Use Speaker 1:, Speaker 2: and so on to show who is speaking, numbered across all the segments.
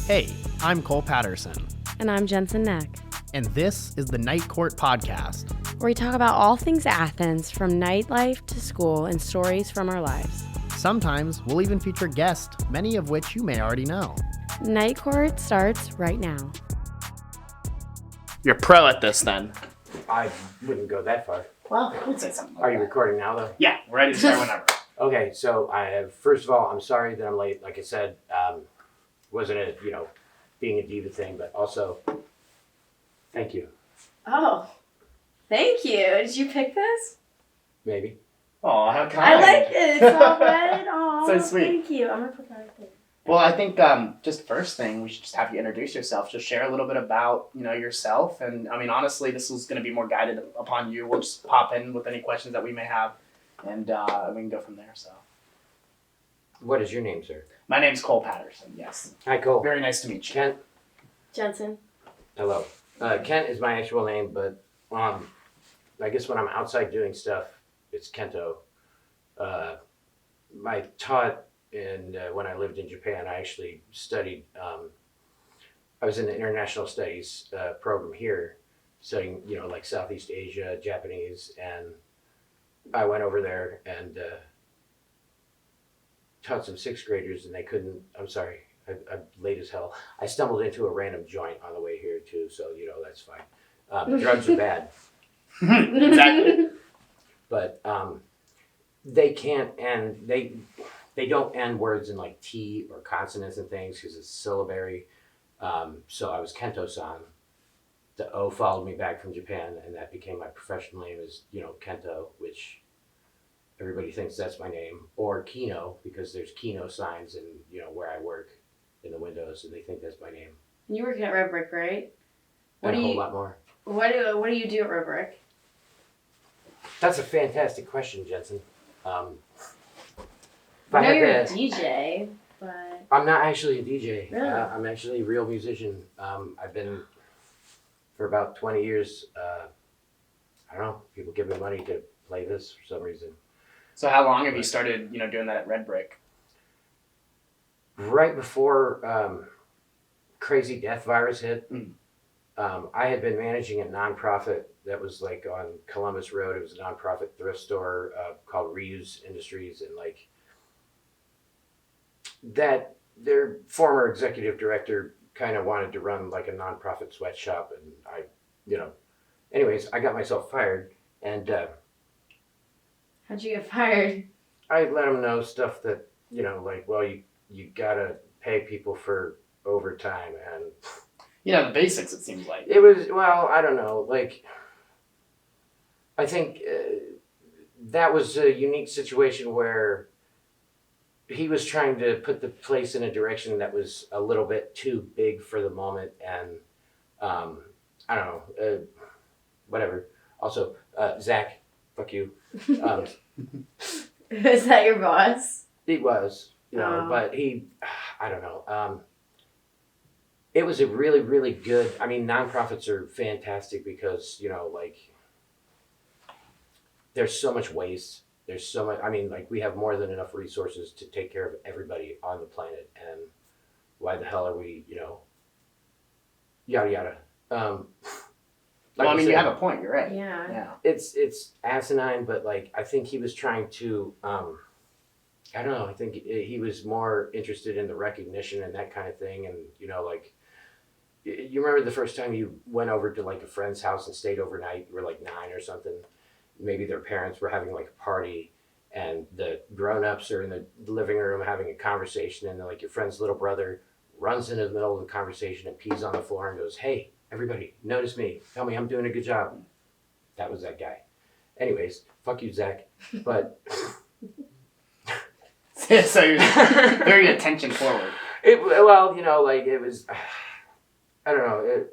Speaker 1: Hey, I'm Cole Patterson.
Speaker 2: And I'm Jensen Knecht.
Speaker 1: And this is the Night Court Podcast,
Speaker 2: where we talk about all things Athens, from nightlife to school and stories from our lives.
Speaker 1: Sometimes we'll even feature guests, many of which you may already know.
Speaker 2: Night Court starts right now.
Speaker 3: You're pro at this then.
Speaker 4: I wouldn't go that far.
Speaker 3: Well, I would say something like
Speaker 4: Are you
Speaker 3: that.
Speaker 4: recording now, though?
Speaker 3: Yeah, we're ready to start whenever.
Speaker 4: Okay, so first of all, I'm sorry that I'm late. Like I said, wasn't a, being a diva thing, but also, thank you.
Speaker 5: Oh, thank you. Did you pick this?
Speaker 4: Maybe.
Speaker 3: Oh, how kind.
Speaker 5: I like it. It's all red. Oh,
Speaker 3: So sweet.
Speaker 5: Thank you. I'm going to put that right there.
Speaker 3: Well, I think just first thing, we should just have you introduce yourself. Just share a little bit about, yourself. And, I mean, honestly, this is going to be more guided upon you. We'll just pop in with any questions that we may have, and we can go from there. So,
Speaker 4: What is your name, sir?
Speaker 3: my name's Cole Patterson, yes.
Speaker 4: Hi, Cole.
Speaker 3: Very nice to meet you.
Speaker 4: Kent.
Speaker 5: Jensen.
Speaker 4: Hello. Kent is my actual name, but I guess when I'm outside doing stuff, it's Kento. I taught when I lived in Japan. I actually studied. I was in the international studies program here, studying like Southeast Asia, Japanese, and I went over there and taught some sixth graders, and they couldn't. I'm sorry, I'm late as hell. I stumbled into a random joint on the way here too, so that's fine. Drugs are bad.
Speaker 3: Exactly.
Speaker 4: But they can't end. They don't end words in like T or consonants and things because it's syllabary. So I was Kento-san. The O followed me back from Japan, and that became my professional name is Kento, which everybody thinks that's my name, or Kino because there's Kino signs in where I work in the windows, and they think that's my name.
Speaker 5: And you're working at Red Brick, right?
Speaker 4: And a whole lot more.
Speaker 5: What do you do at Red Brick?
Speaker 4: That's a fantastic question, Jensen.
Speaker 5: I know you're a DJ, but...
Speaker 4: I'm not actually a DJ.
Speaker 5: Really?
Speaker 4: I'm actually a real musician. I've been for about 20 years. I don't know. People give me money to play this for some reason.
Speaker 3: So how long have you started, doing that at Red Brick?
Speaker 4: Right before Crazy Death Virus hit, I had been managing a nonprofit that was like on Columbus Road. It was a nonprofit thrift store called Reuse Industries, and like that, their former executive director kind of wanted to run like a nonprofit sweatshop, and anyways, I got myself fired, and
Speaker 5: How'd you get fired?
Speaker 4: I let them know stuff that you gotta pay people for overtime, and
Speaker 3: The basics, it seems like.
Speaker 4: it was, I don't know, I think that was a unique situation where he was trying to put the place in a direction that was a little bit too big for the moment, and I don't know, whatever. Also, Zach, fuck you.
Speaker 5: Is that your boss?
Speaker 4: He was, but I don't know. It was a really, really good, nonprofits are fantastic because, there's so much waste. There's so much, we have more than enough resources to take care of everybody on the planet. And why the hell are we, yada, yada.
Speaker 3: You have a point. You're right.
Speaker 5: Yeah.
Speaker 4: It's asinine, but I think he was trying to, I don't know. I think he was more interested in the recognition and that kind of thing. And, you remember the first time you went over to a friend's house and stayed overnight, you were 9 or something. Maybe their parents were having a party, and the grown-ups are in the living room having a conversation, and your friend's little brother runs into the middle of the conversation and pees on the floor and goes, "Hey, everybody, notice me. Tell me I'm doing a good job." That was that guy. Anyways, fuck you, Zach. But
Speaker 3: So you're very attention forward.
Speaker 4: it was, I don't know.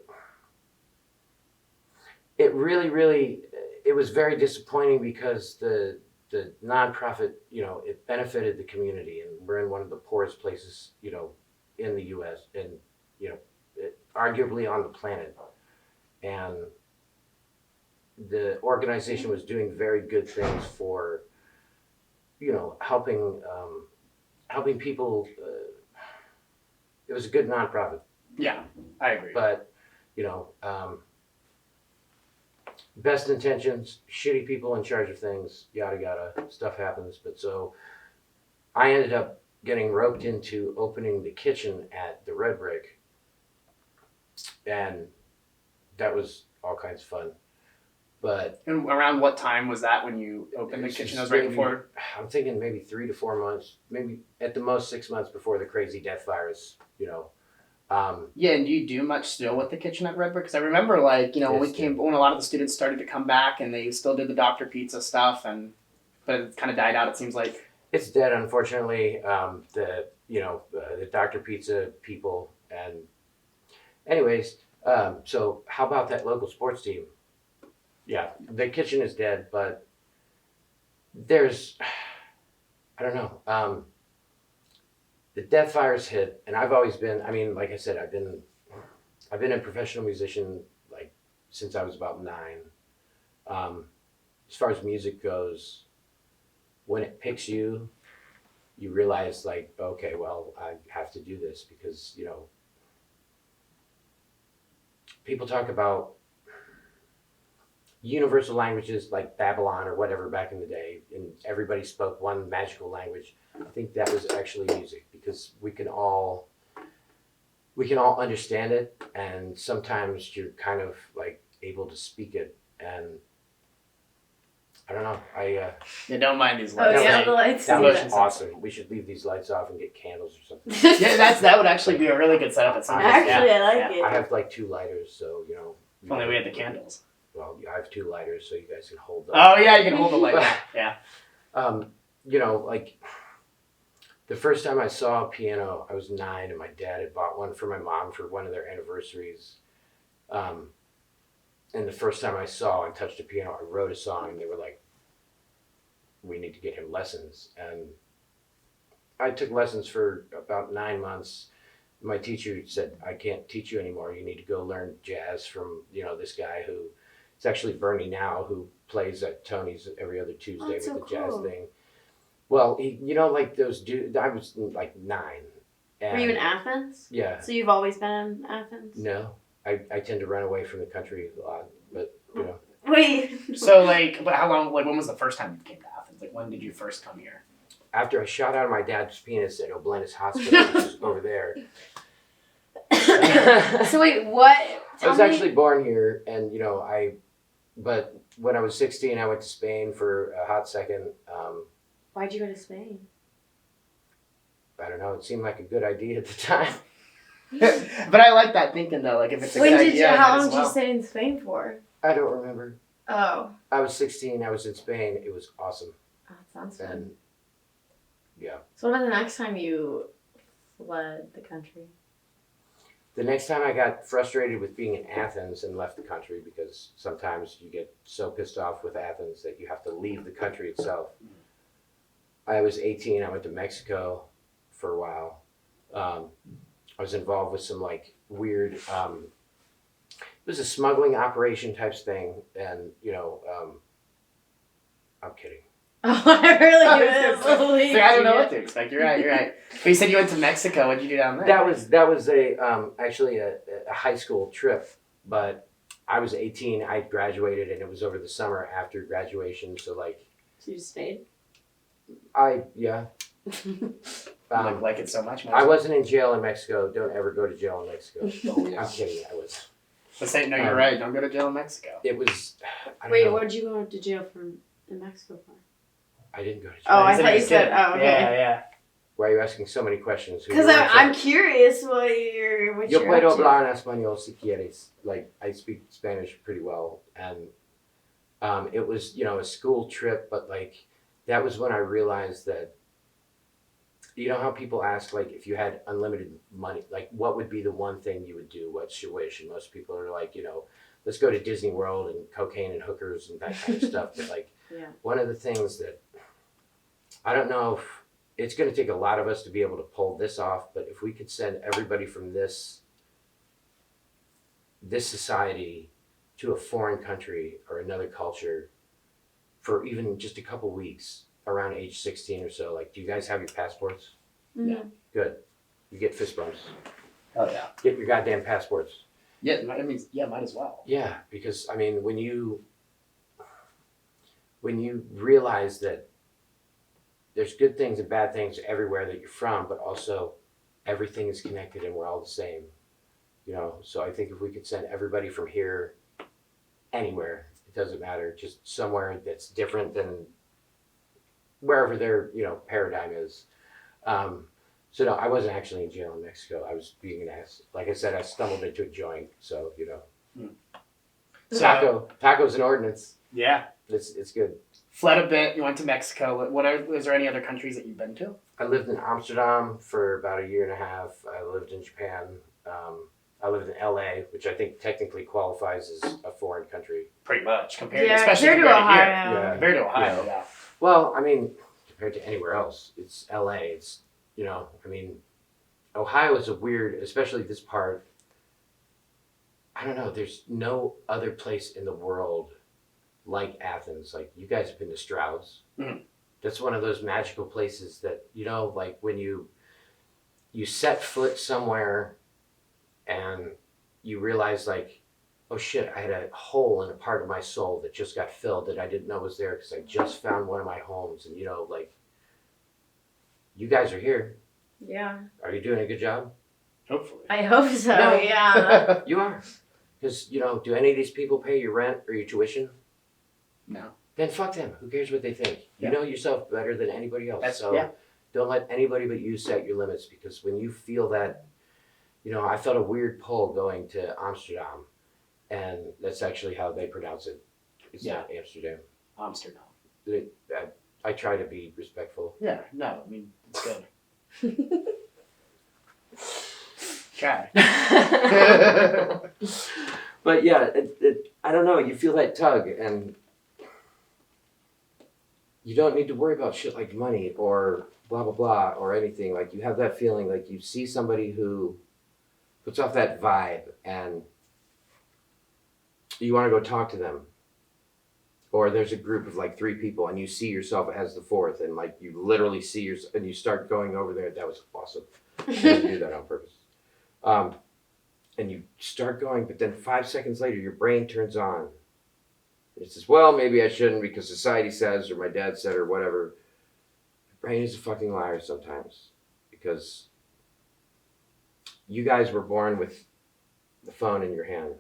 Speaker 4: It really, really, it was very disappointing because the nonprofit, it benefited the community, and we're in one of the poorest places, in the U.S. and, arguably on the planet. And the organization was doing very good things for, helping people it was a good nonprofit.
Speaker 3: Yeah, I agree.
Speaker 4: But, you know, best intentions, shitty people in charge of things, yada yada, stuff happens. But so I ended up getting roped into opening the kitchen at the Red Brick, and that was all kinds of fun. But
Speaker 3: And around what time was that when you opened the kitchen? That was right before.
Speaker 4: I'm thinking maybe 3 to 4 months, maybe at the most 6 months before the crazy death fires, you know.
Speaker 3: Yeah, and do you do much still with the kitchen at Red Brick? Because I remember, like, you know, when a lot of the students started to come back, and they still did the Dr. Pizza stuff, but it kind of died out. It seems like
Speaker 4: it's dead, unfortunately. The Dr. Pizza people, and anyways, so how about that local sports team? Yeah, the kitchen is dead, but there's, I don't know. The death fires hit, and I've always been. I mean, like I said, I've been a professional musician like since I was about 9. As far as music goes, when it picks you, you realize like, okay, well, I have to do this because people talk about universal languages like Babylon or whatever back in the day, and everybody spoke one magical language. I think that was actually music because we can all understand it, and sometimes you're kind of like able to speak it. And I don't know.
Speaker 3: yeah, don't mind these
Speaker 5: Oh
Speaker 3: lights.
Speaker 5: yeah, the lights.
Speaker 4: That
Speaker 5: do
Speaker 4: was
Speaker 5: that.
Speaker 4: awesome. We should leave these lights off and get candles or something.
Speaker 3: Yeah, that would actually be a really good setup at some point.
Speaker 5: Actually,
Speaker 3: Yeah.
Speaker 5: I like
Speaker 3: Yeah.
Speaker 5: it.
Speaker 4: I have like 2 lighters, so
Speaker 3: If only we had the candles.
Speaker 4: Well, I have 2 lighters, so you guys can hold them.
Speaker 3: Oh yeah, you can hold the light. Yeah.
Speaker 4: Like the first time I saw a piano, I was 9, and my dad had bought one for my mom for one of their anniversaries. And the first time I saw and touched a piano, I wrote a song, and they were like, "We need to get him lessons." And I took lessons for about 9 months. My teacher said, "I can't teach you anymore. You need to go learn jazz from this guy who." It's actually Bernie now, who plays at Tony's every other Tuesday with
Speaker 5: so
Speaker 4: the jazz
Speaker 5: cool.
Speaker 4: thing. Well, like those dudes, I was like 9. And
Speaker 5: Were you in Athens?
Speaker 4: yeah,
Speaker 5: So you've always been in Athens?
Speaker 4: no, I tend to run away from the country a lot, but
Speaker 5: Wait.
Speaker 3: So but how long? Like when was the first time you came to Athens? Like when did you first come here?
Speaker 4: after I shot out of my dad's penis at Oblenis Hospital, which is over there,
Speaker 5: So wait, what?
Speaker 4: I was
Speaker 5: Tell me-
Speaker 4: actually born here, and but when I was 16, I went to Spain for a hot second.
Speaker 5: Why'd you go to Spain?
Speaker 4: I don't know. It seemed like a good idea at the time.
Speaker 3: But I like that thinking though. Like if it's a
Speaker 5: When
Speaker 3: good
Speaker 5: did
Speaker 3: idea,
Speaker 5: you?
Speaker 3: I
Speaker 5: How
Speaker 3: might
Speaker 5: long
Speaker 3: as
Speaker 5: did you
Speaker 3: well.
Speaker 5: stay in Spain for?
Speaker 4: I don't remember.
Speaker 5: Oh,
Speaker 4: I was 16. I was in Spain. It was awesome.
Speaker 5: that sounds fun.
Speaker 4: And yeah,
Speaker 5: So what about the next time you fled the country?
Speaker 4: the next time I got frustrated with being in Athens and left the country, because sometimes you get so pissed off with Athens that you have to leave the country itself. I was 18. I went to Mexico for a while. I was involved with some like weird. It was a smuggling operation type thing, and I'm kidding.
Speaker 5: Oh, I really
Speaker 3: I
Speaker 5: didn't believe
Speaker 3: I don't know
Speaker 5: you.
Speaker 3: what to expect. You're right. But you said you went to Mexico. What'd you do down there?
Speaker 4: That was actually a high school trip, but I was 18. I graduated, and it was over the summer after graduation. So like,
Speaker 5: So you stayed?
Speaker 4: yeah.
Speaker 3: Like it so much.
Speaker 4: I wasn't in jail in Mexico. Don't ever go to jail in Mexico. I'm kidding. I was.
Speaker 3: But say no. You're right. Don't go to jail in Mexico.
Speaker 4: It was. I don't
Speaker 5: Wait,
Speaker 4: know.
Speaker 5: what did you go to jail for in Mexico for?
Speaker 4: I didn't go to jail.
Speaker 5: Oh, I
Speaker 3: He
Speaker 5: thought you
Speaker 3: he
Speaker 5: said.
Speaker 3: didn't.
Speaker 5: Oh, okay.
Speaker 3: Yeah.
Speaker 4: Why are you asking so many questions?
Speaker 5: Because I'm curious what
Speaker 4: Yo
Speaker 5: you're
Speaker 4: puedo
Speaker 5: up to.
Speaker 4: hablar en español si quieres. Like, I speak Spanish pretty well. And it was, a school trip, but like, that was when I realized that, how people ask, like, if you had unlimited money, like, what would be the one thing you would do? What's your wish? And most people are like, let's go to Disney World and cocaine and hookers and that kind of stuff. But like,
Speaker 5: Yeah.
Speaker 4: one of the things that, I don't know if it's going to take a lot of us to be able to pull this off, but if we could send everybody from this society to a foreign country or another culture for even just a couple weeks around age 16 or so, like, do you guys have your passports?
Speaker 5: Mhm.
Speaker 4: Good. you get fist bumps.
Speaker 3: Oh yeah.
Speaker 4: Get your goddamn passports.
Speaker 3: Yeah, I mean, yeah, might as well.
Speaker 4: Yeah, because I mean, when you realize that there's good things and bad things everywhere that you're from, but also everything is connected and we're all the same. You know, so I think if we could send everybody from here anywhere, it doesn't matter, just somewhere that's different than wherever their, you know, paradigm is. So no, I wasn't actually in jail in Mexico. I was being an ass. Like I said, I stumbled into a joint, so you know. Taco's an ordinance.
Speaker 3: Yeah.
Speaker 4: It's good.
Speaker 3: Fled a bit. You went to Mexico. Is there any other countries that you've been to?
Speaker 4: I lived in Amsterdam for about a year and a half. I lived in Japan. I lived in LA, which I think technically qualifies as a foreign country.
Speaker 3: Pretty much, compared
Speaker 5: Yeah,
Speaker 3: especially
Speaker 5: compared to
Speaker 3: compared to here.
Speaker 5: Ohio.
Speaker 4: Yeah.
Speaker 3: Compared to Ohio,
Speaker 4: Yeah.
Speaker 3: yeah.
Speaker 4: Well, I mean, compared to anywhere else, it's LA. It's, you know, I mean, Ohio is a weird, especially this part. I don't know. There's no other place in the world like Athens. Like, you guys have been to Stroud's.
Speaker 3: Mhm.
Speaker 4: That's one of those magical places that, you know, like when you set foot somewhere and you realize, like, oh shit, I had a hole in a part of my soul that just got filled that I didn't know was there because I just found one of my homes. And, you know, like, you guys are here.
Speaker 5: Yeah.
Speaker 4: Are you doing a good job?
Speaker 3: Hopefully.
Speaker 5: I hope so.
Speaker 4: No.
Speaker 5: Yeah.
Speaker 4: You are. Because, you know, do any of these people pay your rent or your tuition?
Speaker 3: No.
Speaker 4: Then fuck them. Who cares what they think?
Speaker 3: Yeah.
Speaker 4: You know yourself better than anybody else.
Speaker 3: Yeah.
Speaker 4: Don't let anybody but you set your limits, because when you feel that, you know, I felt a weird pull going to Amsterdam, and that's actually how they pronounce it. It's not Amsterdam.
Speaker 3: Amsterdam.
Speaker 4: I try to be respectful.
Speaker 3: Yeah, no, I mean, it's good. Try.
Speaker 4: But yeah, I don't know. You feel that tug, and you don't need to worry about shit like money or blah, blah, blah, or anything. Like, you have that feeling, like you see somebody who puts off that vibe and you want to go talk to them. Or there's a group of like 3 people and you see yourself as the 4th, and like you literally see yourself and you start going over there. That was awesome. I didn't do that on purpose. And you start going, but then 5 seconds later, your brain turns on. It says, well, maybe I shouldn't because society says, or my dad said, or whatever. The brain is a fucking liar sometimes, because you guys were born with the phone in your hand.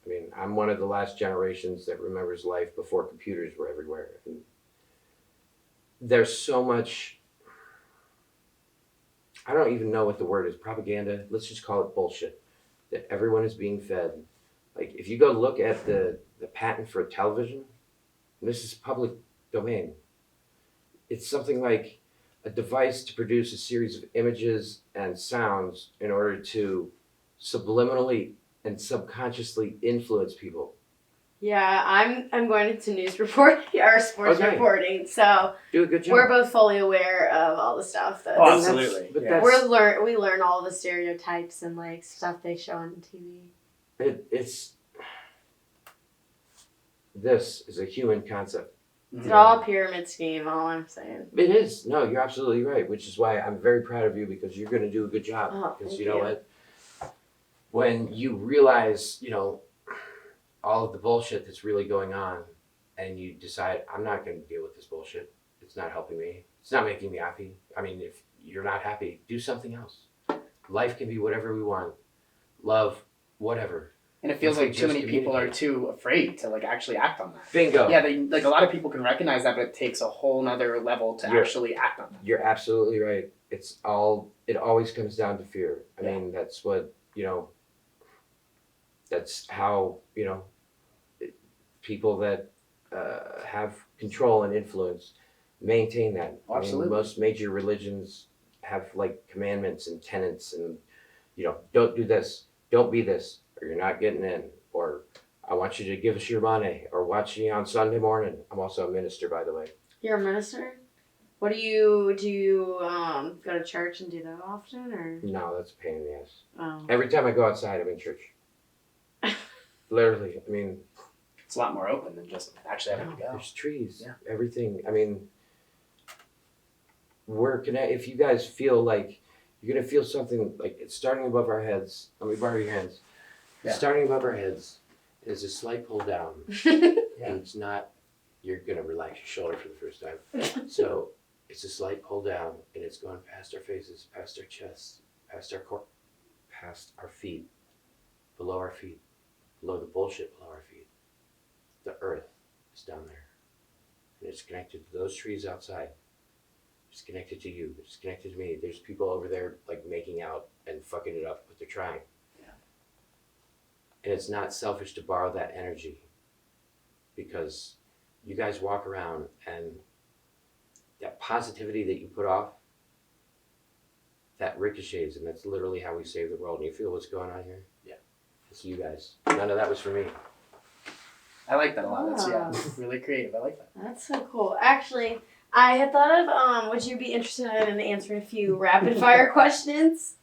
Speaker 4: I mean, I'm one of the last generations that remembers life before computers were everywhere. And there's so much, I don't even know what the word is, propaganda. Let's just call it bullshit that everyone is being fed. Like, if you go look at the patent for television, and this is public domain, it's something like a device to produce a series of images and sounds in order to subliminally and subconsciously influence people.
Speaker 5: Yeah, I'm going into news reporting or sports
Speaker 4: Okay.
Speaker 5: reporting, so
Speaker 4: Do a good job.
Speaker 5: we're both fully aware of all the stuff that
Speaker 3: Oh, absolutely.
Speaker 4: But
Speaker 3: Yeah.
Speaker 4: that's,
Speaker 5: we learn all the stereotypes and like stuff they show on TV.
Speaker 4: this is a human concept.
Speaker 5: It's all a pyramid scheme, all I'm saying.
Speaker 4: It is. No, you're absolutely right, which is why I'm very proud of you, because you're going to do a good job.
Speaker 5: Oh,
Speaker 4: Because
Speaker 5: thank
Speaker 4: you know
Speaker 5: you.
Speaker 4: what? When you realize, you know, all of the bullshit that's really going on, and you decide, I'm not going to deal with this bullshit. It's not helping me. It's not making me happy. I mean, if you're not happy, do something else. Life can be whatever we want. Love, whatever.
Speaker 3: And it feels
Speaker 4: If we
Speaker 3: like too
Speaker 4: just
Speaker 3: many people are
Speaker 4: communicate.
Speaker 3: too afraid to like actually act on that.
Speaker 4: Bingo.
Speaker 3: Yeah, like a lot of people can recognize that, but it takes a whole nother level to
Speaker 4: You're-
Speaker 3: actually act on that.
Speaker 4: You're absolutely right. It always comes down to fear. I
Speaker 3: Yeah.
Speaker 4: mean, that's what, you know, that's how, you know, people that have control and influence maintain that.
Speaker 3: Oh, absolutely.
Speaker 4: I mean, most major religions have like commandments and tenets, and, you know, don't do this, don't be this, or you're not getting in, or I want you to give us your money, or watch me on Sunday morning. I'm also a minister, by the way.
Speaker 5: You're a minister? What do you go to church and do that often, or?
Speaker 4: No, that's a pain in the ass.
Speaker 5: Oh.
Speaker 4: Every time I go outside, I'm in church. Literally, I mean,
Speaker 3: It's a lot more open than just actually having to go.
Speaker 4: there's trees,
Speaker 3: Yeah.
Speaker 4: everything. I mean, we're connected. If you guys feel like You're gonna feel something like it's starting above our heads. Let me borrow your hands.
Speaker 3: Yeah.
Speaker 4: Starting above our heads is a slight pull down, and it's not. You're gonna relax your shoulder for the first time. So it's a slight pull down, and it's going past our faces, past our chests, past our core, past our feet, below our feet, below the bullshit below our feet. The earth is down there, and it's connected to those trees outside. It's connected to you. It's connected to me. There's people over there like making out and fucking it up, but they're trying.
Speaker 3: Yeah.
Speaker 4: And it's not selfish to borrow that energy, because you guys walk around and that positivity that you put off, that ricochets, and that's literally how we save the world. And you feel what's going on here?
Speaker 3: Yeah.
Speaker 4: It's you guys. None of that was for me.
Speaker 3: I like that a lot. That's really creative. I like that.
Speaker 5: That's so cool. Actually, I had thought of, would you be interested in answering a few rapid fire questions?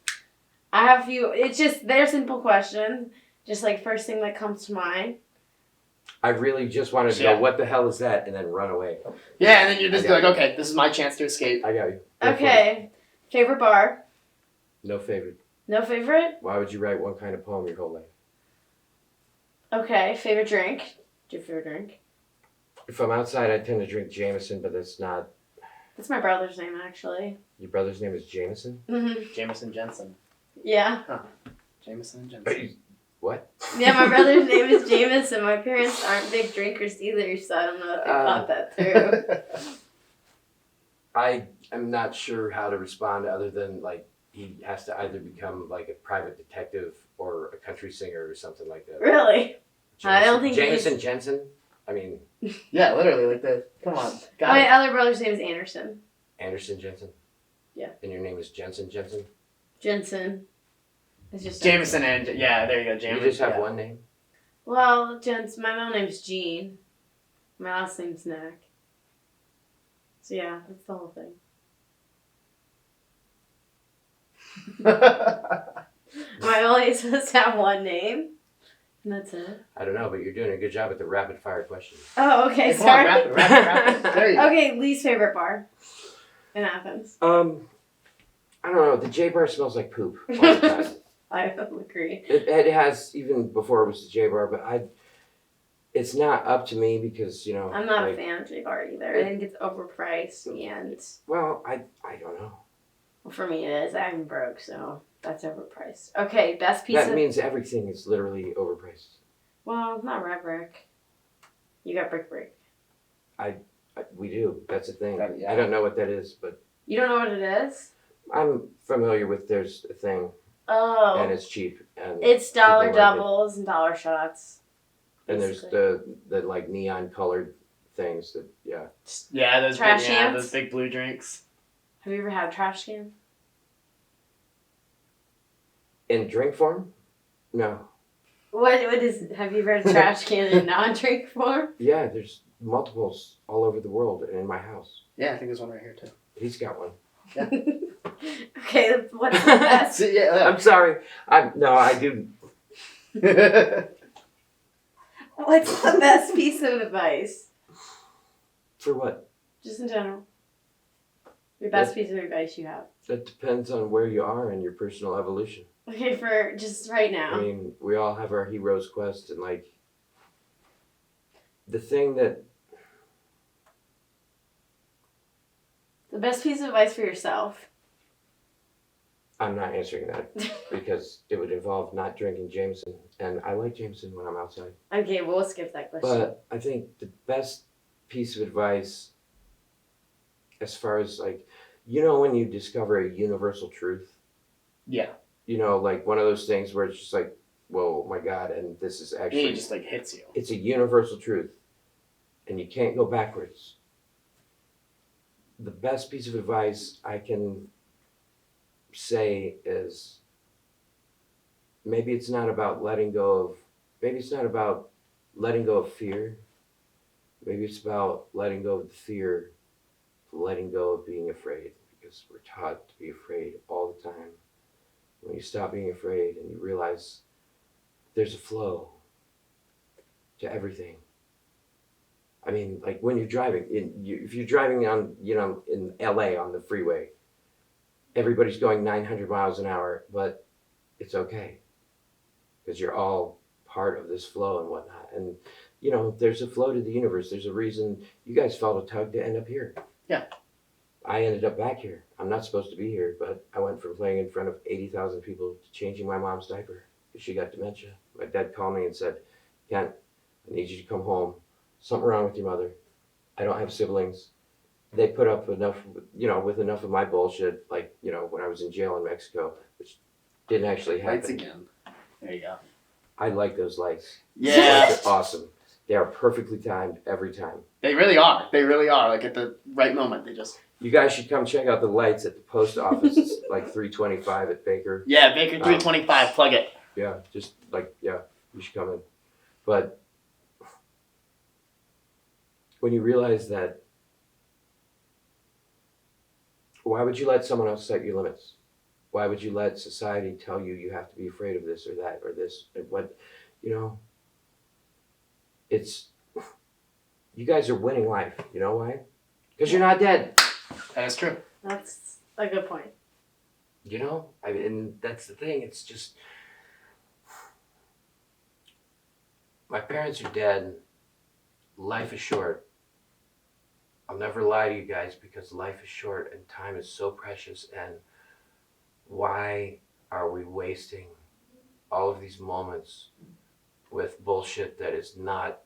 Speaker 5: I have a few. It's just, they're simple questions. Just like first thing that comes to mind.
Speaker 4: I really just wanted to go, what the hell is that? And then run away.
Speaker 3: Yeah, and then you're just
Speaker 4: I got
Speaker 3: like,
Speaker 4: you.
Speaker 3: okay, this is my chance to escape.
Speaker 4: I got you. Go for it.
Speaker 5: Okay. Favorite bar?
Speaker 4: No favorite.
Speaker 5: No favorite?
Speaker 4: Why would you write one kind of poem your whole life?
Speaker 5: Okay. Favorite drink? Do you have a favorite drink?
Speaker 4: If I'm outside, I tend to drink Jameson, but that's not...
Speaker 5: That's my brother's name, actually.
Speaker 4: Your brother's name is Jameson?
Speaker 5: Mm-hmm.
Speaker 3: Jameson Jensen.
Speaker 5: Yeah.
Speaker 3: Jameson and
Speaker 4: Are
Speaker 3: Jensen.
Speaker 4: you... What?
Speaker 5: Yeah, my brother's name is Jameson. My parents aren't big drinkers either, so I don't know if they thought that through.
Speaker 4: I am not sure how to respond other than, like, he has to either become, like, a private detective or a country singer or something like that.
Speaker 5: Really? I don't think
Speaker 4: Jameson Jensen? I mean...
Speaker 3: Yeah, literally, like the... Come on. Got
Speaker 5: My
Speaker 3: it.
Speaker 5: other brother's name is Anderson.
Speaker 4: Anderson Jensen?
Speaker 5: Yeah.
Speaker 4: And your name is Jensen Jensen?
Speaker 5: Jensen. It's just
Speaker 3: Jameson and... Yeah, there you go, Jameson.
Speaker 4: You just have
Speaker 3: yeah.
Speaker 4: one name?
Speaker 5: Well, Jensen. My middle name's Jean. My last name's Knecht. So yeah, that's the whole thing. Am I only supposed to have one name? And that's it?
Speaker 4: I don't know, but you're doing a good job at the rapid fire questions.
Speaker 5: Oh, okay,
Speaker 3: Hey, come
Speaker 5: sorry.
Speaker 3: on, rapid. There you go.
Speaker 5: Okay, least favorite bar in Athens.
Speaker 4: I don't know. The J bar smells like poop all the time.
Speaker 5: I agree.
Speaker 4: It has, even before it was the J bar, but it's not up to me because, you know.
Speaker 5: I'm not
Speaker 4: like,
Speaker 5: a fan of J Bar either. I think it's overpriced and
Speaker 4: well, I don't know.
Speaker 5: well, for me it is. I'm broke, so that's overpriced. Okay, best piece
Speaker 4: That
Speaker 5: of
Speaker 4: means everything is literally overpriced.
Speaker 5: well, not red brick. You got brick.
Speaker 4: We do. That's the thing.
Speaker 3: Yeah.
Speaker 4: I don't know what that is, but
Speaker 5: You don't know what it is?
Speaker 4: I'm familiar with there's a thing,
Speaker 5: Oh.
Speaker 4: and it's cheap, and
Speaker 5: It's dollar
Speaker 4: people like it.
Speaker 5: doubles and dollar shots.
Speaker 4: And there's
Speaker 5: basically.
Speaker 4: the like neon colored things that
Speaker 3: Yeah, those
Speaker 5: Trash
Speaker 3: big,
Speaker 5: cans?
Speaker 3: those big blue drinks.
Speaker 5: Have you ever had a trash can?
Speaker 4: in drink form. No.
Speaker 5: What is have you ever had a trash can in non-drink form?
Speaker 4: Yeah, there's multiples all over the world and in my house.
Speaker 3: Yeah, I think there's one right here too.
Speaker 4: He's got one.
Speaker 5: Okay, what's the best?
Speaker 3: yeah.
Speaker 4: I'm sorry. I do.
Speaker 5: What's the best piece of advice?
Speaker 4: For what?
Speaker 5: Just in general. Your best piece of advice you have.
Speaker 4: That depends on where you are in your personal evolution.
Speaker 5: Okay, for just right now.
Speaker 4: I mean, we all have our hero's quest, and like the thing that
Speaker 5: The best piece of advice for yourself.
Speaker 4: I'm not answering that because it would involve not drinking Jameson, and I like Jameson when I'm outside.
Speaker 5: Okay, we'll skip that question.
Speaker 4: But I think the best piece of advice, as far as like, you know, when you discover a universal truth,
Speaker 3: Yeah.
Speaker 4: you know, like one of those things where it's just like, whoa, my God, and this is actually,
Speaker 3: It just like hits you.
Speaker 4: it's a universal truth, and you can't go backwards. The best piece of advice I can say is maybe it's not about letting go of fear. Maybe it's about letting go of the fear, letting go of being afraid, because we're taught to be afraid all the time. When you stop being afraid and you realize there's a flow to everything. I mean, like when you're driving, if you're driving on, in LA on the freeway, everybody's going 900 miles an hour, but it's okay because you're all part of this flow and whatnot. And you know, there's a flow to the universe. There's a reason you guys felt a tug to end up here.
Speaker 3: Yeah.
Speaker 4: I ended up back here. I'm not supposed to be here, but I went from playing in front of 80,000 people to changing my mom's diaper because she got dementia. My dad called me and said, Kent, I need you to come home. Something wrong with your mother. I don't have siblings. They put up enough, you know, with enough of my bullshit, like, you know, when I was in jail in Mexico, which didn't actually happen.
Speaker 3: Lights again. There you go.
Speaker 4: I like those lights.
Speaker 3: Yeah.
Speaker 4: They're awesome. They are perfectly timed every time.
Speaker 3: They really are. They really are. Like at the right moment, they just.
Speaker 4: You guys should come check out the lights at the post office. It's like 325 at Baker.
Speaker 3: Yeah, Baker 325. Plug it.
Speaker 4: Yeah, just like, yeah, you should come in. But when you realize that, why would you let someone else set your limits? Why would you let society tell you you have to be afraid of this or that or this? And what, you know, it's, you guys are winning life. You know why? Because you're not dead.
Speaker 3: That is true.
Speaker 5: That's a good point.
Speaker 4: You know, I mean, and that's the thing. It's just, my parents are dead. Life is short. I'll never lie to you guys because life is short and time is so precious. And why are we wasting all of these moments with bullshit that is not,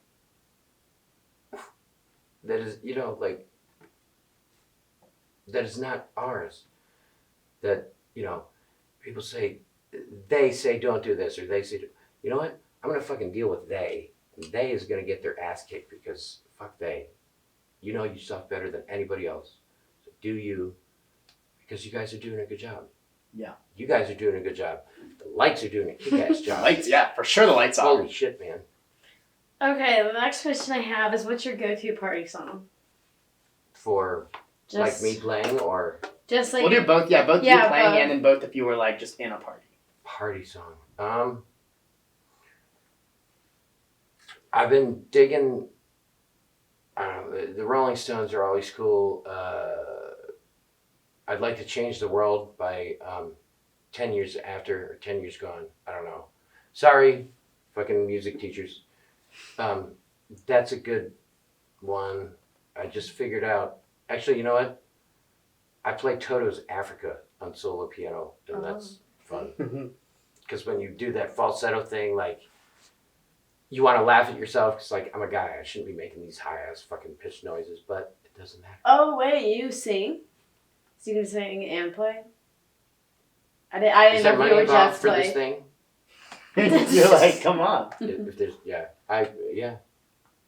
Speaker 4: that is, you know, like, that is not ours. That, you know, people say, they say don't do this, or they say, you know what? I'm going to fucking deal with they. And they is going to get their ass kicked because fuck they. You know yourself better than anybody else. So do you, because you guys are doing a good job.
Speaker 3: Yeah.
Speaker 4: You guys are doing a good job. The lights are doing a kick-ass job.
Speaker 3: Lights, yeah, for sure the lights are.
Speaker 4: Holy shit, man.
Speaker 5: Okay, the next question I have is, what's your go-to party song?
Speaker 4: For, like me playing or
Speaker 5: Just like...
Speaker 3: We'll do both, yeah, both
Speaker 5: Yeah,
Speaker 3: you playing
Speaker 5: both.
Speaker 3: and then both if you were like just in a party.
Speaker 4: party song. I've been digging, the Rolling Stones are always cool. I'd like to change the world by 10 years after, or 10 years gone. I don't know. Sorry, fucking music teachers. That's a good one. I just figured out. Actually, you know what? I play Toto's Africa on solo piano, and that's fun. Because when you do that falsetto thing, like, you want to laugh at yourself because, like, I'm a guy. I shouldn't be making these high-ass fucking pitch noises, but it doesn't matter.
Speaker 5: Oh, wait, you sing? So you can sing and play? I
Speaker 4: Is
Speaker 5: didn't
Speaker 4: there
Speaker 5: know if
Speaker 4: money
Speaker 5: you were
Speaker 4: involved
Speaker 5: just
Speaker 4: for
Speaker 5: play.
Speaker 4: this thing?
Speaker 3: You're like, come on.
Speaker 4: If there's, yeah.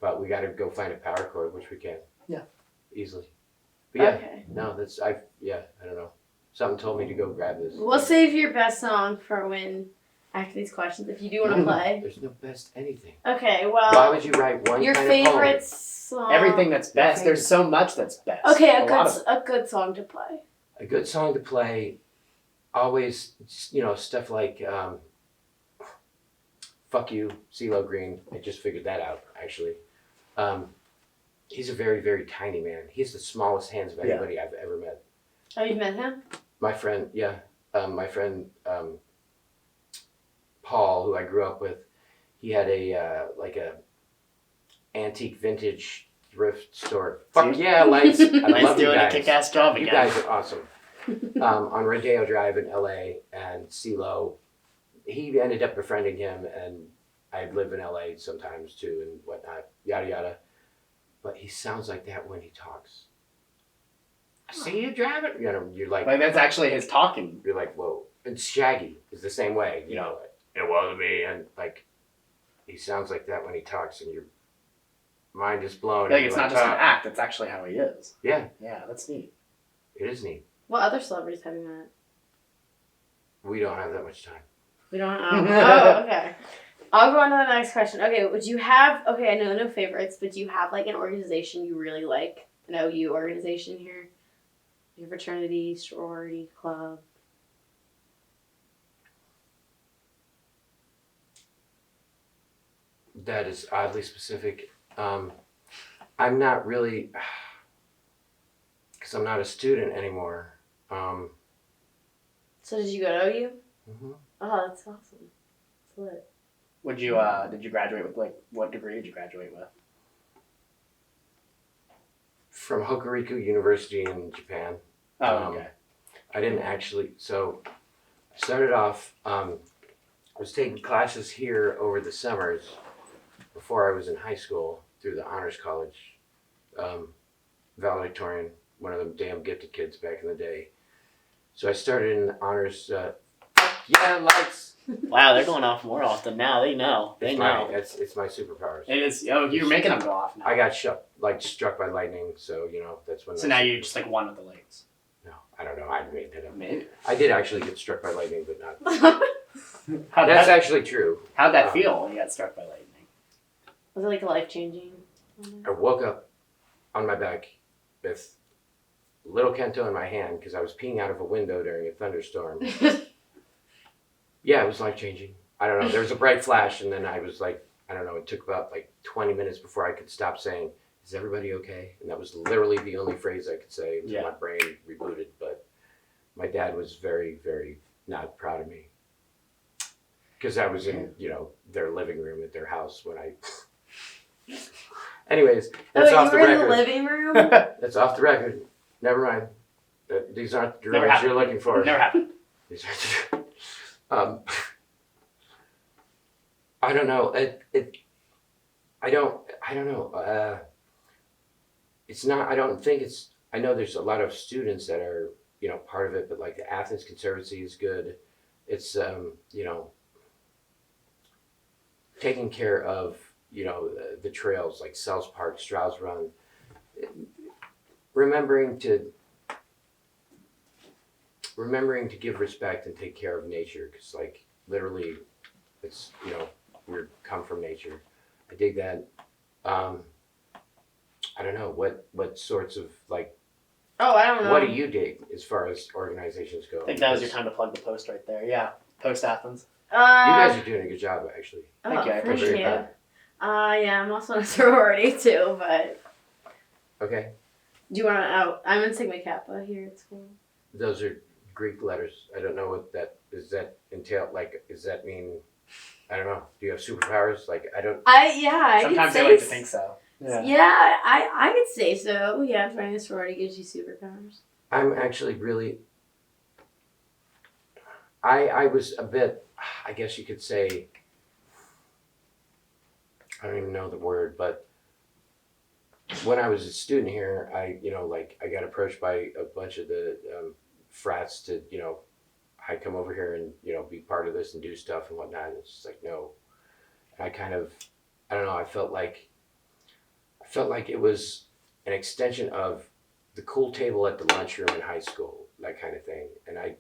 Speaker 4: But we got to go find a power cord, which we can.
Speaker 3: Yeah.
Speaker 4: Easily. But yeah,
Speaker 5: Okay.
Speaker 4: no, I don't know. Something told me to go grab this.
Speaker 5: We'll save your best song for when, after these questions, if you do want to play.
Speaker 4: There's no best anything.
Speaker 5: Okay, well...
Speaker 4: Why would you write one
Speaker 5: your
Speaker 4: kind
Speaker 5: favorite
Speaker 4: of
Speaker 5: song?
Speaker 3: Everything that's best. There's so much that's best.
Speaker 5: Okay,
Speaker 3: lot of
Speaker 5: a good song to play.
Speaker 4: poem? A good song to play, always, you know, stuff like Fuck You, CeeLo Green. I just figured that out, actually. He's a very, very tiny man. He has the smallest hands of anybody I've ever met.
Speaker 5: Oh, you've met him?
Speaker 4: My friend, Paul, who I grew up with, he had a antique vintage thrift store. Fuck yeah, Lights! I
Speaker 3: Lights
Speaker 4: love you
Speaker 3: doing a
Speaker 4: guys.
Speaker 3: kick-ass job
Speaker 4: You
Speaker 3: again.
Speaker 4: guys are awesome. On Rodeo Drive in LA, and CeeLo, he ended up befriending him, and I live in LA sometimes too, and whatnot, yada yada. But he sounds like that when he talks. I see you driving. You know, you're like
Speaker 3: that's actually his talking.
Speaker 4: you're like, whoa. And Shaggy is the same way, you know, it was me, and like, he sounds like that when he talks, and your mind is blown.
Speaker 3: Like
Speaker 4: and
Speaker 3: it's
Speaker 4: you're
Speaker 3: not just an act, it's actually how he is.
Speaker 4: Yeah,
Speaker 3: Yeah, that's neat.
Speaker 4: it is neat.
Speaker 5: What other celebrities have you met?
Speaker 4: We don't have that much time.
Speaker 5: We don't... Oh, okay. I'll go on to the next question. Okay, would you have... Okay, I know no favorites, but do you have, like, an organization you really like? An OU organization here? Your fraternity, sorority, club?
Speaker 4: That is oddly specific. I'm not really, because I'm not a student anymore.
Speaker 5: So did you go to OU?
Speaker 4: Mm-hmm.
Speaker 5: Oh, that's awesome. That's lit.
Speaker 3: Would you did you graduate with what degree did you graduate with?
Speaker 4: From Hokuriku University in Japan.
Speaker 3: Oh, okay.
Speaker 4: I didn't actually. So I started off. I was taking classes here over the summers before I was in high school through the honors college. Valedictorian, one of them damn gifted kids back in the day. So I started in honors. Yeah, lights.
Speaker 3: Wow, they're going off more often now. They know. They know.
Speaker 4: It's my superpowers.
Speaker 3: It is. Oh, you're making them go off now.
Speaker 4: I got struck by lightning, so that's when.
Speaker 3: So now you're just one with the lights.
Speaker 4: No, I don't know. I made that up.
Speaker 3: Maybe.
Speaker 4: I did actually get struck by lightning, but not.
Speaker 3: How'd
Speaker 4: That's
Speaker 3: that,
Speaker 4: actually true.
Speaker 3: how'd that feel when you got struck by lightning?
Speaker 5: Was it like life-changing?
Speaker 4: I woke up on my back with little Kento in my hand because I was peeing out of a window during a thunderstorm. Yeah, it was life-changing. I don't know. There was a bright flash, and then I was like, I don't know, it took about 20 minutes before I could stop saying, "Is everybody okay?" And that was literally the only phrase I could say until my brain rebooted. But my dad was very, very not proud of me. Because I was in, their living room at their house when I... Anyways, that's off the record.
Speaker 5: You were in the living room?
Speaker 4: That's off the record. Never mind. These aren't the words you're looking for.
Speaker 3: Never happened.
Speaker 4: These aren't... I don't know. I don't know. It's not. I don't think it's. I know there's a lot of students that are part of it, but the Athens Conservancy is good. It's taking care of the trails like Sells Park, Strauss Run. Remembering to give respect and take care of nature, because literally it's we come from nature. I dig that. I don't know what sorts of
Speaker 5: Oh, I don't know.
Speaker 4: what do you dig as far as organizations go?
Speaker 3: I think that was your time to plug the post right there. Yeah, Post Athens.
Speaker 4: You guys are doing a good job, actually.
Speaker 3: Thank you. I
Speaker 5: Thank
Speaker 3: appreciate
Speaker 5: you.
Speaker 3: that.
Speaker 5: Yeah, I'm also in a sorority too, but
Speaker 4: Okay,
Speaker 5: do you want to? Oh, I'm in Sigma Kappa here at school.
Speaker 4: those are Greek letters. I don't know what that does. That entail does that mean? I don't know. Do you have superpowers? I don't.
Speaker 5: I
Speaker 3: Sometimes
Speaker 5: could
Speaker 3: they
Speaker 5: say
Speaker 3: like to think so.
Speaker 5: Yeah, I could say so. Yeah, joining a sorority gives you superpowers.
Speaker 4: I'm actually really. I was a bit. I guess you could say. I don't even know the word, but when I was a student here, I got approached by a bunch of the frats to I come over here and be part of this and do stuff and whatnot. And it's just no. And I kind of, I don't know. I felt like it was an extension of the cool table at the lunchroom in high school, that kind of thing. And I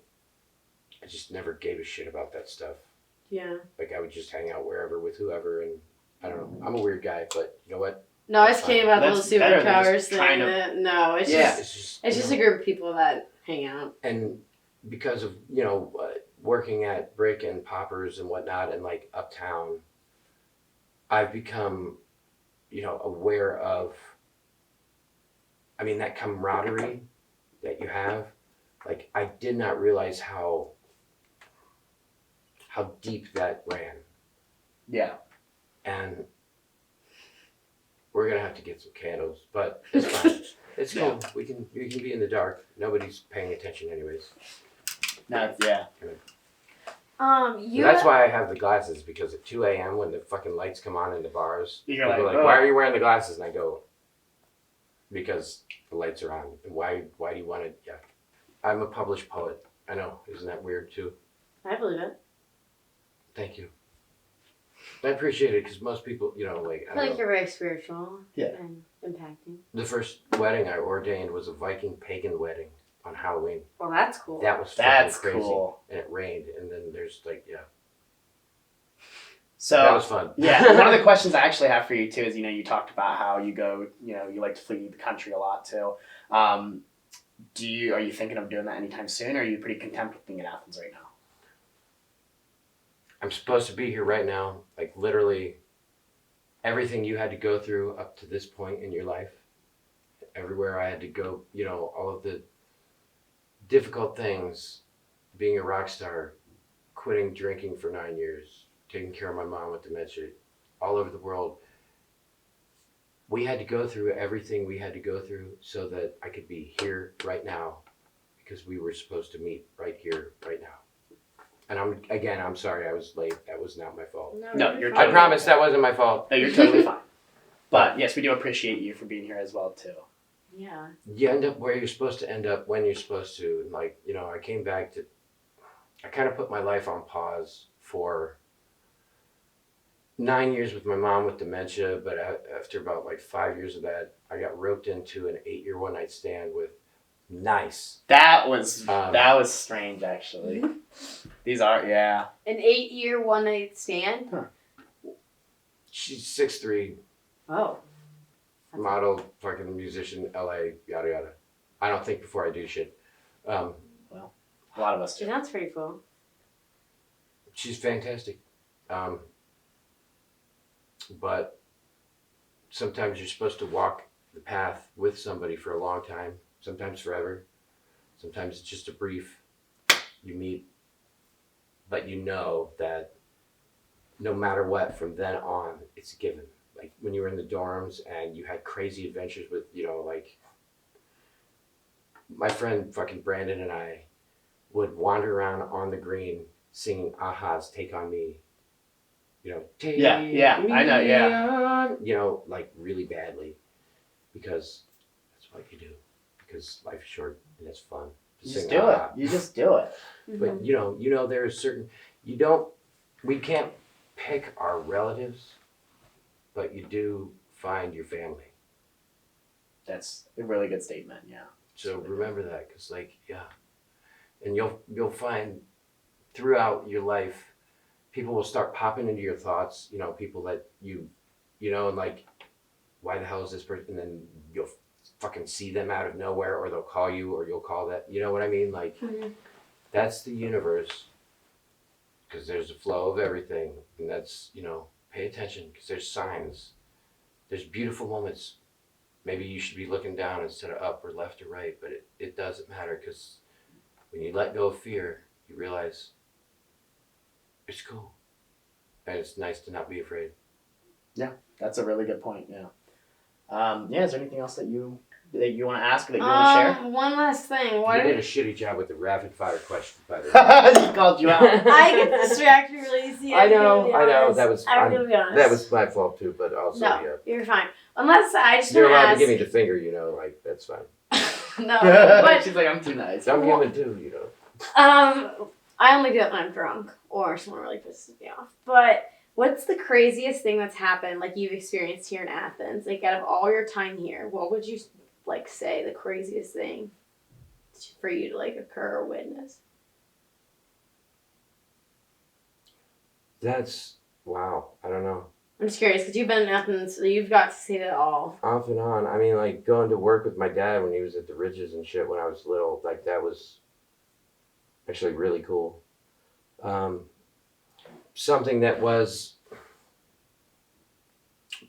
Speaker 4: just never gave a shit about that stuff.
Speaker 5: Yeah.
Speaker 4: I would just hang out wherever with whoever, and I don't know. I'm a weird guy, but you know what?
Speaker 5: No, I was kidding about the
Speaker 3: That's
Speaker 5: little
Speaker 3: better than
Speaker 5: superpowers
Speaker 3: just
Speaker 5: thing.
Speaker 3: trying to-
Speaker 5: No, it's just it's just a group of people that hang out.
Speaker 4: And because of working at Brick and Pawpurrs and whatnot, and uptown, I've become aware of. I mean, that camaraderie that you have. I did not realize how deep that ran.
Speaker 3: Yeah.
Speaker 4: And we're gonna have to get some candles, but it's fine. It's cool. We can be in the dark. Nobody's paying attention anyways.
Speaker 3: No, yeah.
Speaker 4: That's why I have the glasses, because at 2 a.m. when the fucking lights come on in the bars,
Speaker 3: You're
Speaker 4: people are
Speaker 3: oh.
Speaker 4: why are you wearing the glasses? And I go, because the lights are on. And why do you want it? Yeah. I'm a published poet. I know. Isn't that weird too?
Speaker 5: I believe it.
Speaker 4: Thank you. I appreciate it, because most people, I don't know.
Speaker 5: You're very spiritual.
Speaker 3: Yeah.
Speaker 5: And impacting.
Speaker 4: The first wedding I ordained was a Viking pagan wedding on Halloween.
Speaker 5: Well, that's cool.
Speaker 4: That was
Speaker 3: That's
Speaker 4: fucking crazy.
Speaker 3: cool.
Speaker 4: And it rained, and then there's
Speaker 3: So
Speaker 4: that was fun.
Speaker 3: Yeah, one of the questions I actually have for you too is you talked about how you go, you like to flee the country a lot too. Are you thinking of doing that anytime soon, or are you pretty content with being in Athens right now?
Speaker 4: I'm supposed to be here right now, literally everything you had to go through up to this point in your life, everywhere I had to go, all of the difficult things being a rock star, quitting drinking for 9 years, taking care of my mom with dementia, all over the world. We had to go through everything we had to go through so that I could be here right now, because we were supposed to meet right here, right now. And I'm sorry I was late. That was not my fault.
Speaker 3: No, you're
Speaker 4: I promise that wasn't my fault.
Speaker 3: No, you're totally fine. But yes, we do appreciate you for being here as well too.
Speaker 5: Yeah.
Speaker 4: You end up where you're supposed to end up when you're supposed to. And like, I came back to, I kind of put my life on pause for 9 years with my mom with dementia, but after about like 5 years of that, I got roped into an 8-year one-night stand with Nice.
Speaker 3: That was strange actually. These are
Speaker 5: An 8-year one-night stand?
Speaker 3: Huh.
Speaker 4: She's 6'3",
Speaker 5: Oh.
Speaker 4: model, fucking musician, LA, yada yada. I don't think before I do shit.
Speaker 3: a lot of us
Speaker 5: She
Speaker 3: do.
Speaker 5: sounds pretty cool.
Speaker 4: She's fantastic. But sometimes you're supposed to walk the path with somebody for a long time, sometimes forever. Sometimes it's just a brief, you meet, but you know that no matter what, from then on, it's a given. Like when you were in the dorms and you had crazy adventures with, like my friend fucking Brandon and I would wander around on the green singing Aha's Take On Me. Take
Speaker 3: Yeah,
Speaker 4: me
Speaker 3: I know, yeah.
Speaker 4: on, like really badly, because that's what you do, because life is short and it's fun to
Speaker 3: You
Speaker 4: sing
Speaker 3: just do it.
Speaker 4: Ah-Ha.
Speaker 3: You just do it.
Speaker 4: But there is certain, we can't pick our relatives, but you do find your family.
Speaker 3: That's a really good statement. Yeah.
Speaker 4: So remember that, because and you'll find throughout your life, people will start popping into your thoughts, people that and like, why the hell is this person? And then you'll fucking see them out of nowhere, or they'll call you, or you'll call that, you know what I mean? Like, that's the universe, because there's a flow of everything, and that's, pay attention, because there's signs. There's beautiful moments. Maybe you should be looking down instead of up or left or right, but it doesn't matter, because when you let go of fear, you realize it's cool. And it's nice to not be afraid.
Speaker 3: That's a really good point. Yeah. Is there anything else that you want to ask, that you want to share?
Speaker 5: One last thing.
Speaker 4: You did a shitty job with the rapid fire question, by the way.
Speaker 3: He called you out.
Speaker 5: I get distracted really easy.
Speaker 4: I know.
Speaker 5: I'm
Speaker 4: That was
Speaker 5: gonna be honest.
Speaker 4: that was my fault too, but also
Speaker 5: No, you're fine. Unless I just
Speaker 4: you're
Speaker 5: want to
Speaker 4: allowed
Speaker 5: ask.
Speaker 4: to give me the finger, like that's fine.
Speaker 5: No, but
Speaker 3: She's like, I'm too nice.
Speaker 4: I'm human too,
Speaker 5: I only do it when I'm drunk or someone really pisses me off. But what's the craziest thing that's happened, like you've experienced here in Athens? Like out of all your time here, what would you like say the craziest thing for you to like occur or witness?
Speaker 4: That's wow. I don't know.
Speaker 5: I'm just curious because you've been in Athens, so you've got to see it all.
Speaker 4: Off and on. I mean, like going to work with my dad when he was at the Ridges and shit when I was little. Like that was actually really cool. Something that was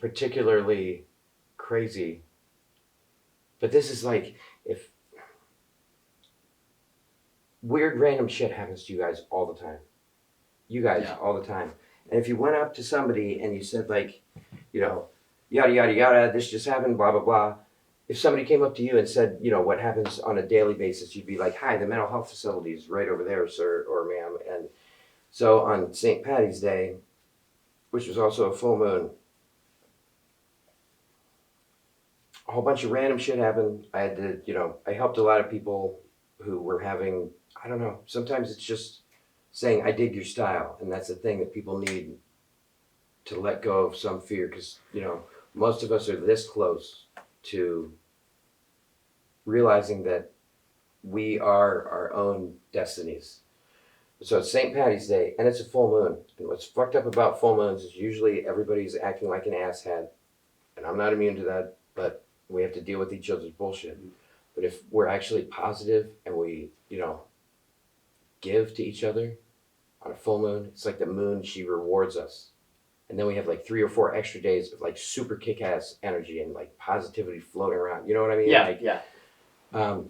Speaker 4: particularly crazy, but this is like if weird random shit happens to you guys all the time. You guys all the time. And if you went up to somebody and you said like, yada, yada, yada, this just happened, blah, blah, blah. If somebody came up to you and said, what happens on a daily basis, you'd be like, hi, the mental health facility is right over there, sir or ma'am. And so on St. Patty's Day, which was also a full moon, a whole bunch of random shit happened. I had to, I helped a lot of people who were having, I don't know, sometimes it's just saying, I dig your style. And that's the thing that people need to let go of some fear, because, most of us are this close to realizing that we are our own destinies. So it's St. Patty's Day, and it's a full moon. And what's fucked up about full moons is usually everybody's acting like an asshat. And I'm not immune to that, but we have to deal with each other's bullshit. But if we're actually positive and we, give to each other on a full moon, it's like the moon, she rewards us. And then we have like 3 or 4 extra days of like super kick-ass energy and like positivity floating around. You know what I mean?
Speaker 3: Yeah, yeah.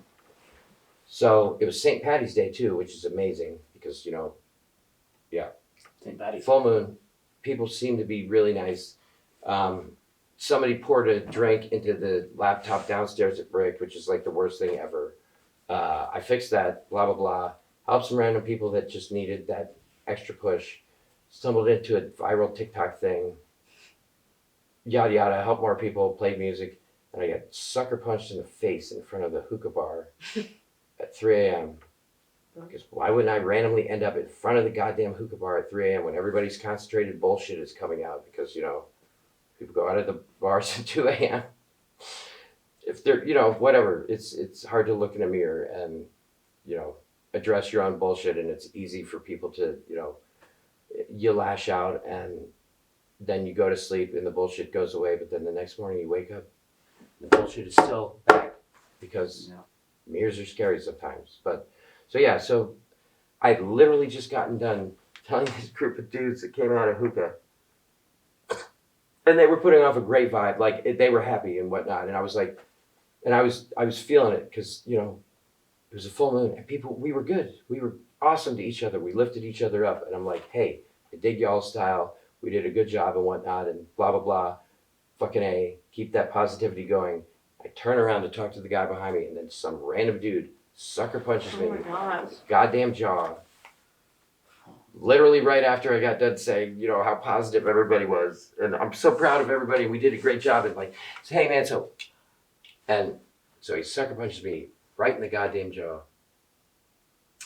Speaker 4: So it was St. Patty's Day too, which is amazing because,
Speaker 3: St. Patty's.
Speaker 4: full moon, people seem to be really nice. Somebody poured a drink into the laptop downstairs at Brick, which is like the worst thing ever. I fixed that, blah, blah, blah. Helped some random people that just needed that extra push. Stumbled into a viral TikTok thing. Yada, yada. Helped more people, played music. And I got sucker punched in the face in front of the hookah bar at 3 a.m. Because why wouldn't I randomly end up in front of the goddamn hookah bar at 3 a.m. when everybody's concentrated bullshit is coming out? Because, people go out of the bars at 2 a.m. If they're, whatever, it's hard to look in a mirror and, address your own bullshit, and it's easy for people to, you lash out and then you go to sleep and the bullshit goes away, but then the next morning you wake up, the bullshit is still back because mirrors are scary sometimes. But, so I'd literally just gotten done telling this group of dudes that came out of hookah, and they were putting off a great vibe, like they were happy and whatnot. And I was like, I was feeling it because, it was a full moon and we were good. We were awesome to each other. We lifted each other up. And I'm like, hey, I dig y'all's style. We did a good job and whatnot and blah, blah, blah. Fucking A, keep that positivity going. I turn around to talk to the guy behind me and then some random dude sucker punches me.
Speaker 5: Oh my God.
Speaker 4: Goddamn jaw. Literally right after I got done saying, how positive everybody was. And I'm so proud of everybody. We did a great job. And hey man, so he sucker punches me right in the goddamn jaw.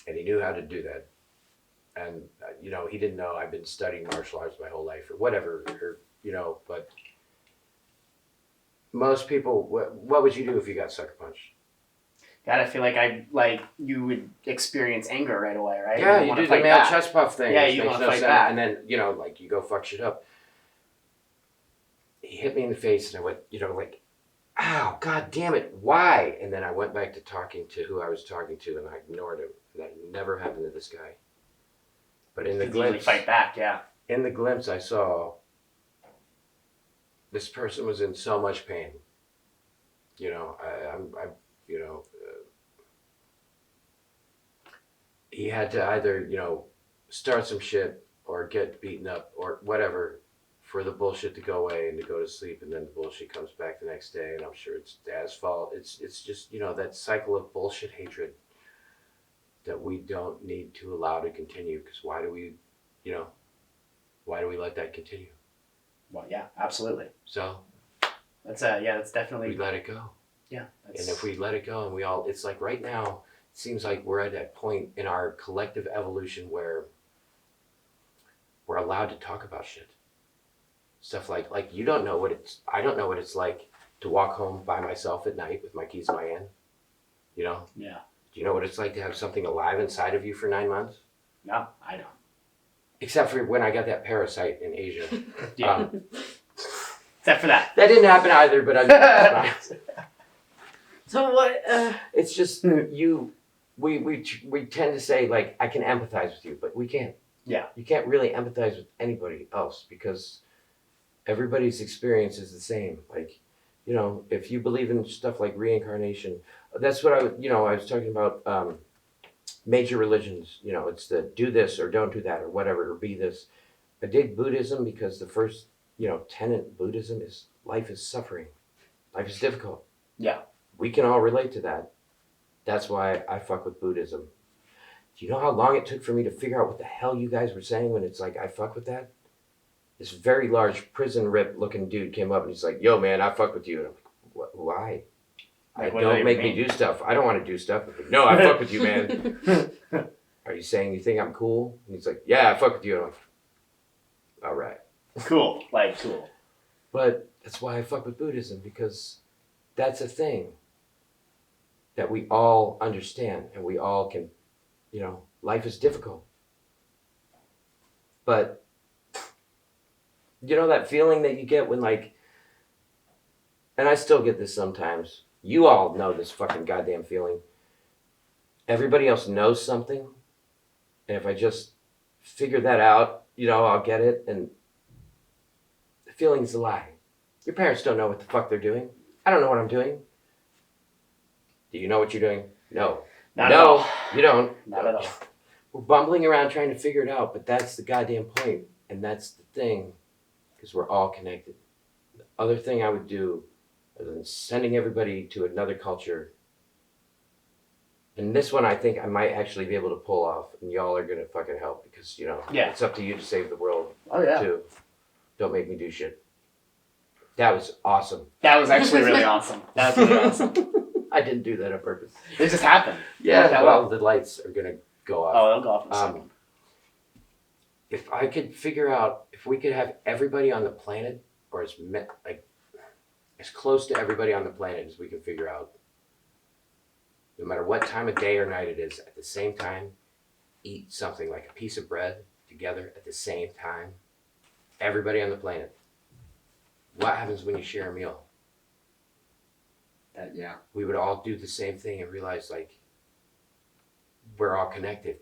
Speaker 4: And he knew how to do that. And, he didn't know I've been studying martial arts my whole life or whatever, but most people, what would you do if you got sucker punched?
Speaker 3: God, I feel like you would experience anger right away, right?
Speaker 4: Yeah, you do the male chest puff thing.
Speaker 3: Yeah, you want to fight back.
Speaker 4: And then, you go fuck shit up. He hit me in the face and I went, ow, God damn it, why? And then I went back to talking to who I was talking to and I ignored him. That never happened to this guy. But in the glimpse,
Speaker 3: fight back, yeah.
Speaker 4: In the glimpse I saw, this person was in so much pain. He had to either, start some shit or get beaten up or whatever for the bullshit to go away and to go to sleep, and then the bullshit comes back the next day, and I'm sure it's Dad's fault. It's just, that cycle of bullshit hatred that we don't need to allow to continue, because why do we let that continue?
Speaker 3: Well, yeah, absolutely.
Speaker 4: So
Speaker 3: that's definitely,
Speaker 4: we let it go.
Speaker 3: Yeah.
Speaker 4: And if we let it go and it's like right now, it seems like we're at that point in our collective evolution where we're allowed to talk about shit. Stuff like I don't know what it's like to walk home by myself at night with my keys in my hand. Yeah. Do you know what it's like to have something alive inside of you for 9 months?
Speaker 3: No, I don't.
Speaker 4: Except for when I got that parasite in Asia.
Speaker 3: Yeah. Except for that.
Speaker 4: That didn't happen either, but
Speaker 5: So what?
Speaker 4: It's just we tend to say I can empathize with you, but we can't.
Speaker 3: Yeah.
Speaker 4: You can't really empathize with anybody else because everybody's experience is the same. If you believe in stuff like reincarnation, that's what I was talking about. Major religions, it's the do this or don't do that or whatever, or be this. I dig Buddhism because the first, tenet of Buddhism is life is suffering. Life is difficult.
Speaker 3: Yeah.
Speaker 4: We can all relate to that. That's why I fuck with Buddhism. Do you know how long it took for me to figure out what the hell you guys were saying when it's I fuck with that? This very large prison rip looking dude came up and he's like, yo man, I fuck with you. And I'm like, why? Don't make me do stuff. I don't want to do stuff. No, I fuck with you, man. Are you saying you think I'm cool? And he's like, yeah, I fuck with you. And I'm like, all right.
Speaker 3: Cool. Cool.
Speaker 4: But that's why I fuck with Buddhism, because that's a thing that we all understand and we all can, life is difficult. But, that feeling that you get when and I still get this sometimes. You all know this fucking goddamn feeling. Everybody else knows something. And if I just figure that out, I'll get it. And the feeling's a lie. Your parents don't know what the fuck they're doing. I don't know what I'm doing. Do you know what you're doing? No.
Speaker 3: Not at all.
Speaker 4: No, you don't.
Speaker 3: Not at all.
Speaker 4: We're bumbling around trying to figure it out, but that's the goddamn point, and that's the thing, because we're all connected. The other thing I would do, other than sending everybody to another culture, and this one I think I might actually be able to pull off, and y'all are gonna fucking help, because, you know,
Speaker 3: Yeah.
Speaker 4: it's up to you to save the world,
Speaker 3: Oh yeah.
Speaker 4: too. Don't make me do shit. That was awesome.
Speaker 3: That was actually really awesome. That was really awesome.
Speaker 4: I didn't do that on purpose.
Speaker 3: It just happened.
Speaker 4: Yeah,
Speaker 3: well.
Speaker 4: well, the lights are gonna go off.
Speaker 3: Oh, they'll go off in a second.
Speaker 4: If I could figure out if we could have everybody on the planet, or as close to everybody on the planet as we can figure out, no matter what time of day or night it is, at the same time, eat something like a piece of bread together at the same time. Everybody on the planet. What happens when you share a meal?
Speaker 3: Yeah.
Speaker 4: We would all do the same thing and realize, like, we're all connected.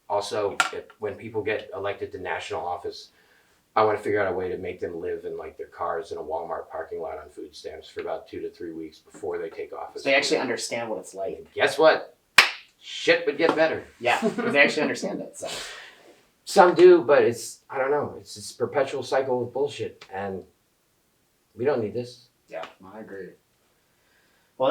Speaker 4: Also, when people get elected to national office, I want to figure out a way to make them live in, like, their cars in a Walmart parking lot on food stamps for about 2 to 3 weeks before they take office.
Speaker 3: So they actually understand what it's like.
Speaker 4: Guess what? Shit would get better.
Speaker 3: Yeah, because they actually understand it. So.
Speaker 4: Some do, but I don't know. It's this perpetual cycle of bullshit, and we don't need this.
Speaker 3: Yeah, I agree. Well,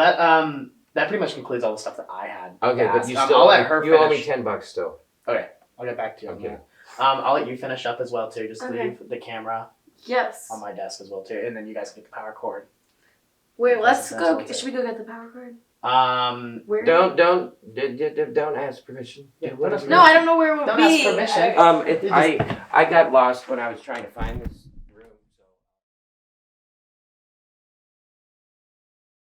Speaker 3: that pretty much concludes all the stuff that I had.
Speaker 4: Okay, but you still
Speaker 3: I'll let her
Speaker 4: you owe me
Speaker 3: finish.
Speaker 4: $10 still.
Speaker 3: Okay, I'll get back to you on
Speaker 4: Okay.
Speaker 3: that. I'll let you finish up as well too. Just
Speaker 5: Okay.
Speaker 3: leave the camera
Speaker 5: Yes.
Speaker 3: on my desk as well too, and then you guys get the power cord.
Speaker 5: Wait, let's
Speaker 3: That's
Speaker 5: go.
Speaker 3: all it
Speaker 5: Should we go get the power cord?
Speaker 3: Where?
Speaker 4: Don't ask permission.
Speaker 3: Yeah,
Speaker 4: Do whatever
Speaker 3: let us
Speaker 5: No, I don't know where it would
Speaker 3: Don't
Speaker 5: be.
Speaker 3: ask permission.
Speaker 4: I got lost when I was trying to find this.